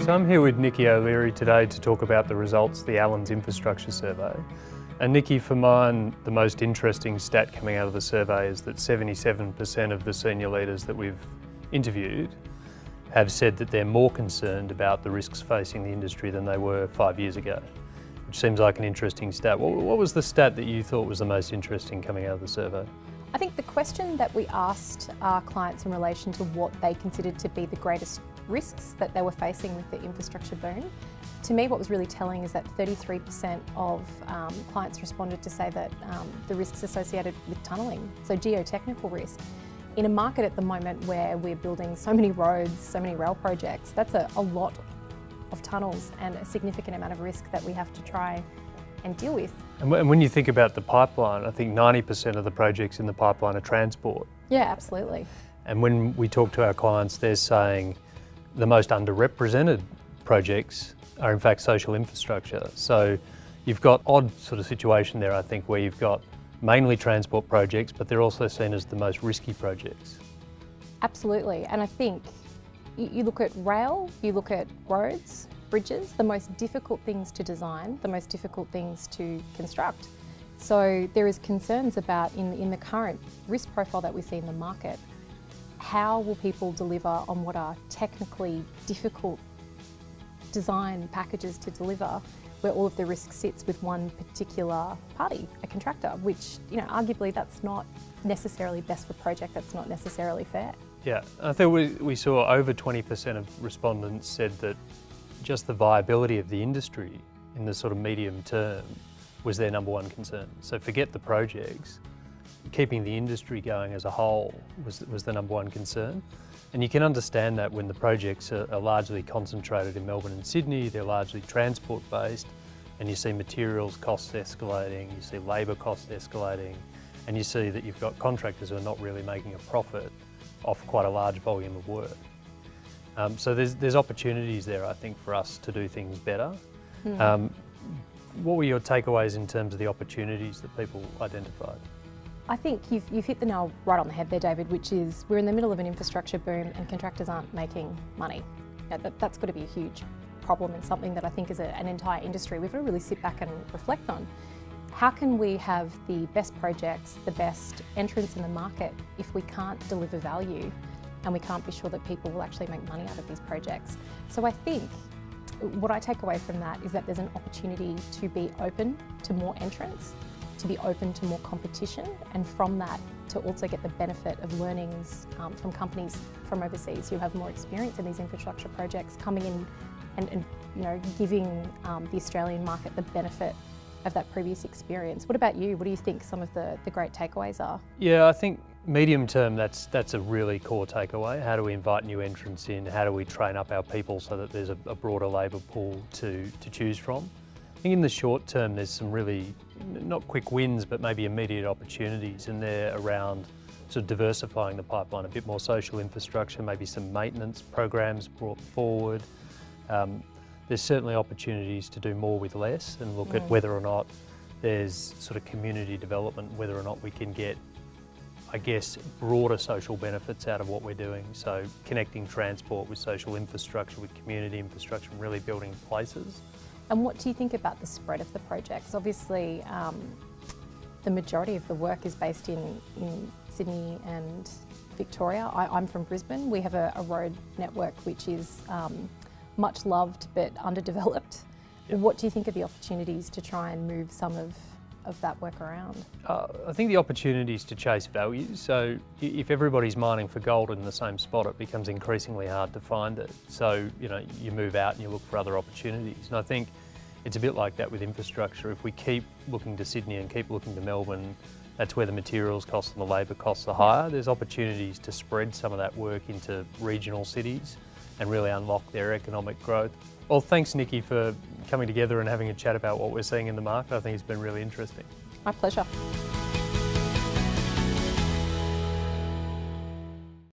So I'm here with Nikki O'Leary today to talk about the results of the Allens Infrastructure Survey. And Nikki, for mine, the most interesting stat coming out of the survey is that 77% of the senior leaders that we've interviewed have said that they're more concerned about the risks facing the industry than they were 5 years ago, which seems like an interesting stat. What was the stat that you thought was the most interesting coming out of the survey? I think the question that we asked our clients in relation to what they considered to be the greatest risks that they were facing with the infrastructure boom, to me what was really telling is that 33% of clients responded to say that the risks associated with tunnelling, so geotechnical risk. In a market at the moment where we're building so many roads, so many rail projects, that's a lot of tunnels and a significant amount of risk that we have to try and deal with. And when you think about the pipeline, I think 90% of the projects in the pipeline are transport. Yeah, absolutely. And when we talk to our clients, they're saying the most underrepresented projects are in fact social infrastructure. So you've got odd sort of situation there, I think, where you've got mainly transport projects, but they're also seen as the most risky projects. Absolutely, and I think you look at rail, you look at roads, bridges, the most difficult things to design, the most difficult things to construct. So there is concerns about, in the current risk profile that we see in the market, how will people deliver on what are technically difficult design packages to deliver, where all of the risk sits with one particular party, a contractor, which, arguably that's not necessarily best for project, that's not necessarily fair. Yeah, I think we saw over 20% of respondents said that just the viability of the industry in the sort of medium term was their number one concern. So forget the projects, keeping the industry going as a whole was the number one concern. And you can understand that when the projects are largely concentrated in Melbourne and Sydney, they're largely transport based, and you see materials costs escalating, you see labour costs escalating, and you see that you've got contractors who are not really making a profit off quite a large volume of work. So there's opportunities there, I think, for us to do things better. What were your takeaways in terms of the opportunities that people identified? I think you've hit the nail right on the head there, David, which is we're in the middle of an infrastructure boom and contractors aren't making money. That's got to be a huge problem and something that I think as an entire industry we've got to really sit back and reflect on. How can we have the best projects, the best entrants in the market if we can't deliver value and we can't be sure that people will actually make money out of these projects? So I think what I take away from that is that there's an opportunity to be open to more entrants, to be open to more competition, and from that to also get the benefit of learnings from companies from overseas who have more experience in these infrastructure projects coming in and giving the Australian market the benefit of that previous experience. What about you? What do you think some of the great takeaways are? Yeah, I think medium term, that's a really core takeaway. How do we invite new entrants in? How do we train up our people so that there's a broader labour pool to choose from? I think in the short term, there's some really, not quick wins, but maybe immediate opportunities, and they're around sort of diversifying the pipeline, a bit more social infrastructure, maybe some maintenance programs brought forward. There's certainly opportunities to do more with less and look at whether or not there's sort of community development, whether or not we can get, I guess, broader social benefits out of what we're doing. So connecting transport with social infrastructure, with community infrastructure, and really building places. And what do you think about the spread of the projects? Obviously, the majority of the work is based in Sydney and Victoria. I'm from Brisbane. We have a road network which is much loved but underdeveloped. Yep. What do you think of the opportunities to try and move some of that work around? I think the opportunities to chase value. So if everybody's mining for gold in the same spot, it becomes increasingly hard to find it. So, you move out and you look for other opportunities. And I think it's a bit like that with infrastructure. If we keep looking to Sydney and keep looking to Melbourne, that's where the materials costs and the labour costs are higher. There's opportunities to spread some of that work into regional cities and really unlock their economic growth. Well, thanks, Nikki, for coming together and having a chat about what we're seeing in the market. I think it's been really interesting. My pleasure.